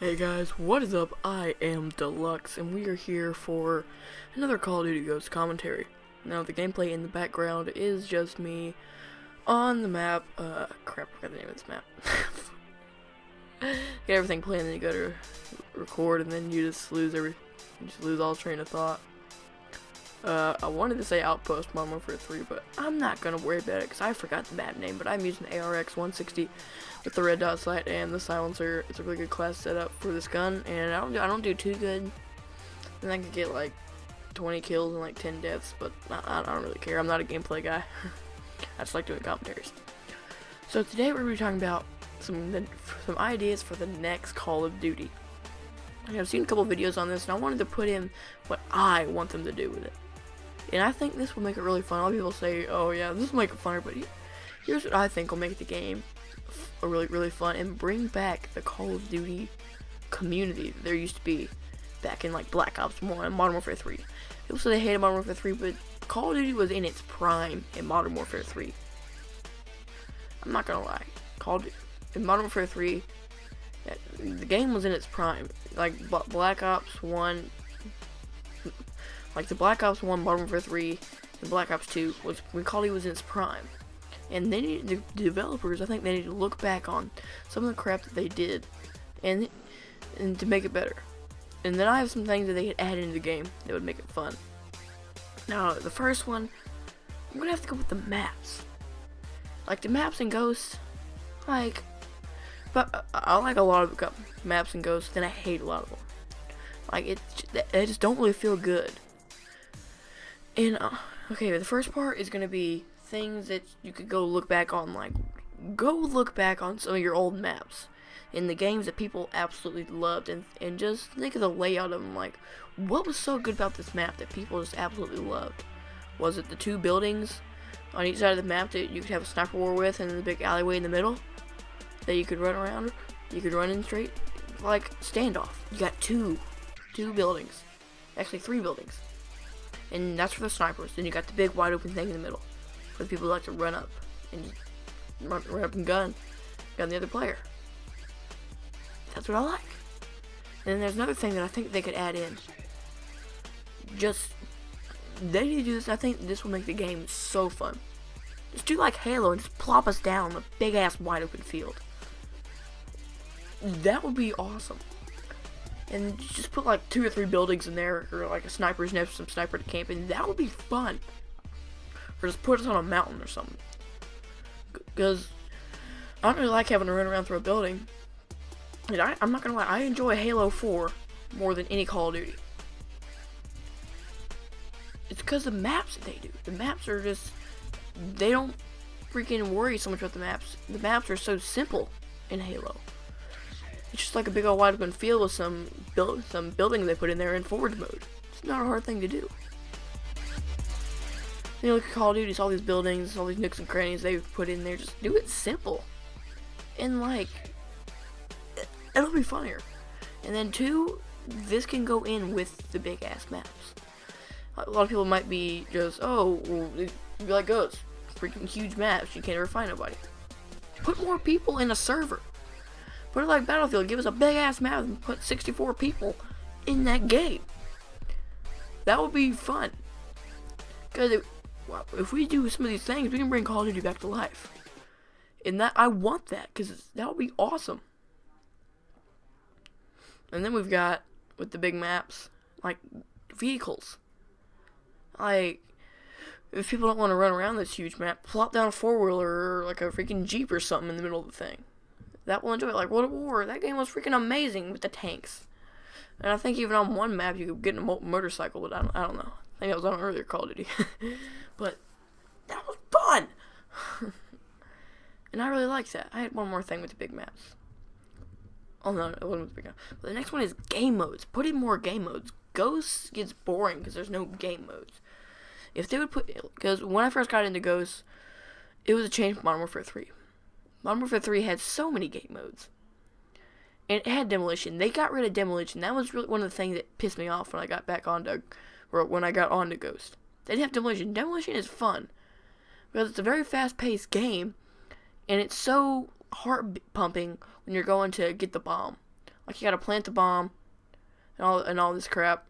Hey guys, what is up? I am Deluxe, and we are here for another Call of Duty Ghost commentary. Now, the gameplay in the background is just me on the map. Crap, I forgot the name of this map. Get everything playing, then you go to record, and then you just lose all train of thought. I wanted to say Outpost Modern Warfare 3, but I'm not gonna worry about it because I forgot the map name. But I'm using ARX 160 with the red dot sight and the silencer. It's a really good class setup for this gun, and I don't do too good. And I could get like 20 kills and like 10 deaths, but I don't really care. I'm not a gameplay guy. I just like doing commentaries. So today we're gonna be talking about some ideas for the next Call of Duty. I've seen a couple videos on this, and I wanted to put in what I want them to do with it. And I think this will make it really fun. A lot of people say, oh yeah, this will make it funner, but here's what I think will make the game really fun and bring back the Call of Duty community there used to be back in like Black Ops 1 and Modern Warfare 3. People say they hated Modern Warfare 3, but Call of Duty was in its prime in Modern Warfare 3. I'm not gonna lie. In Modern Warfare 3, the game was in its prime. Like Black Ops 1, like the Black Ops 1, Modern Warfare 3, and Black Ops 2 was when Call of Duty was in its prime. And the developers, I think they need to look back on some of the crap that they did and to make it better. And then I have some things that they could add into the game that would make it fun. Now, the first one, I'm gonna have to go with the maps. Like the maps in Ghost, but I like a lot of the maps in Ghost, then I hate a lot of them. Like they just don't really feel good. And okay, the first part is gonna be things that you could go look back on. Like, go look back on some of your old maps in the games that people absolutely loved, and just think of the layout of them. Like, what was so good about this map that people just absolutely loved? Was it the two buildings on each side of the map that you could have a sniper war with, and the big alleyway in the middle that you could run around? You could run in straight, like standoff. You got two buildings, actually 3 buildings, and that's for the snipers. Then you got the big wide open thing in the middle for the people who like to run up and run up and gun the other player. That's what I like. And then there's another thing that I think they could add in. They need to do this. I think this will make the game so fun. Just do like Halo and just plop us down on a big ass wide open field. That would be awesome. And just put like 2 or 3 buildings in there, or like a sniper's nest, some sniper to camp in. That would be fun. Or just put us on a mountain or something. Because I don't really like having to run around through a building. And I'm not gonna lie, I enjoy Halo 4 more than any Call of Duty. It's because the maps that they do. The maps are just, they don't freaking worry so much about the maps. The maps are so simple in Halo. It's just like a big old wide open field with some building they put in there in forward mode. It's not a hard thing to do. Then you look at Call of Duty, it's all these buildings, all these nooks and crannies they've put in there. Just do it simple. And like, it'll be funnier. And then 2, this can go in with the big ass maps. A lot of people might be just, oh, well, you'd be like Ghost, freaking huge maps, you can't ever find nobody. Put more people in a server. Put it like Battlefield, give us a big ass map and put 64 people in that game. That would be fun. Because if we do some of these things, we can bring Call of Duty back to life. And I want that, because that would be awesome. And then we've got, with the big maps, like vehicles. Like, if people don't want to run around this huge map, plop down a 4-wheeler or like a freaking Jeep or something in the middle of the thing. That will enjoy it. Like World at War, that game was freaking amazing with the tanks. And I think even on one map you could get in a motorcycle, but I don't know. I think that was on an earlier Call of Duty. But that was fun! And I really liked that. I had one more thing with the big maps. Oh no, it wasn't with the big map. But the next one is game modes. Put in more game modes. Ghost gets boring because there's no game modes. If they would because when I first got into Ghost, it was a change from Modern Warfare 3. Modern Warfare 3 had so many game modes. And it had demolition. They got rid of demolition. That was really one of the things that pissed me off when I got onto Ghost. They didn't have demolition. Demolition is fun because it's a very fast-paced game, and it's so heart pumping when you're going to get the bomb. Like you gotta plant the bomb and all this crap.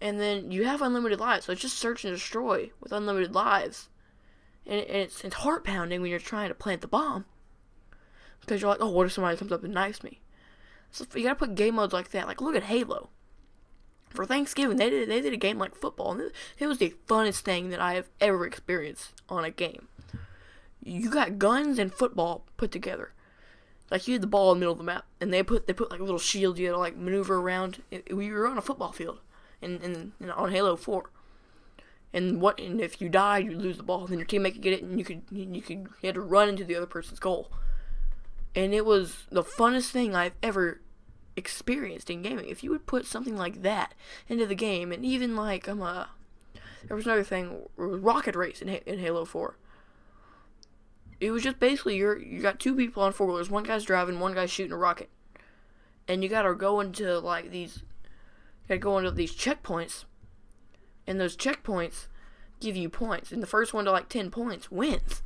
And then you have unlimited lives, so it's just search and destroy with unlimited lives. And it's heart pounding when you're trying to plant the bomb. Because you're like, oh, what if somebody comes up and knifes me? So you gotta put game modes like that. Like, look at Halo. For Thanksgiving, they did a game like football, and it was the funnest thing that I have ever experienced on a game. You got guns and football put together. Like, you had the ball in the middle of the map, and they put like a little shield you had to like maneuver around. We were on a football field, and on Halo 4. And if you died, you lose the ball. Then your teammate could get it, and you had to run into the other person's goal. And it was the funnest thing I've ever experienced in gaming. If you would put something like that into the game, and even like there was another thing, Rocket Race in Halo 4. It was just basically you got two people on four-wheelers. One guy's driving, one guy's shooting a rocket, and you gotta go into these checkpoints, and those checkpoints give you points. And the first one to like 10 points wins.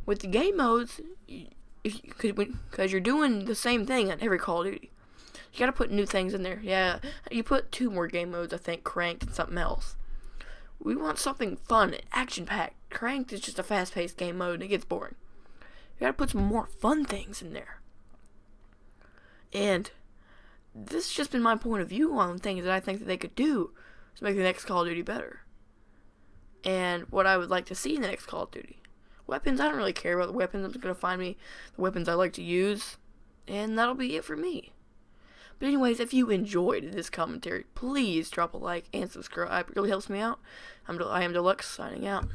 With the game modes, because you're doing the same thing on every Call of Duty, you gotta put new things in there. Yeah, you put 2 more game modes, I think, Cranked and something else. We want something fun, action-packed. Cranked is just a fast-paced game mode, and it gets boring. You gotta put some more fun things in there. And this has just been my point of view on things that I think that they could do to make the next Call of Duty better. And what I would like to see in the next Call of Duty. Weapons, I don't really care about the weapons. I'm just gonna find me the weapons I like to use, and that'll be it for me. But anyways, if you enjoyed this commentary, please drop a like and subscribe. It really helps me out. I am Deluxe, signing out.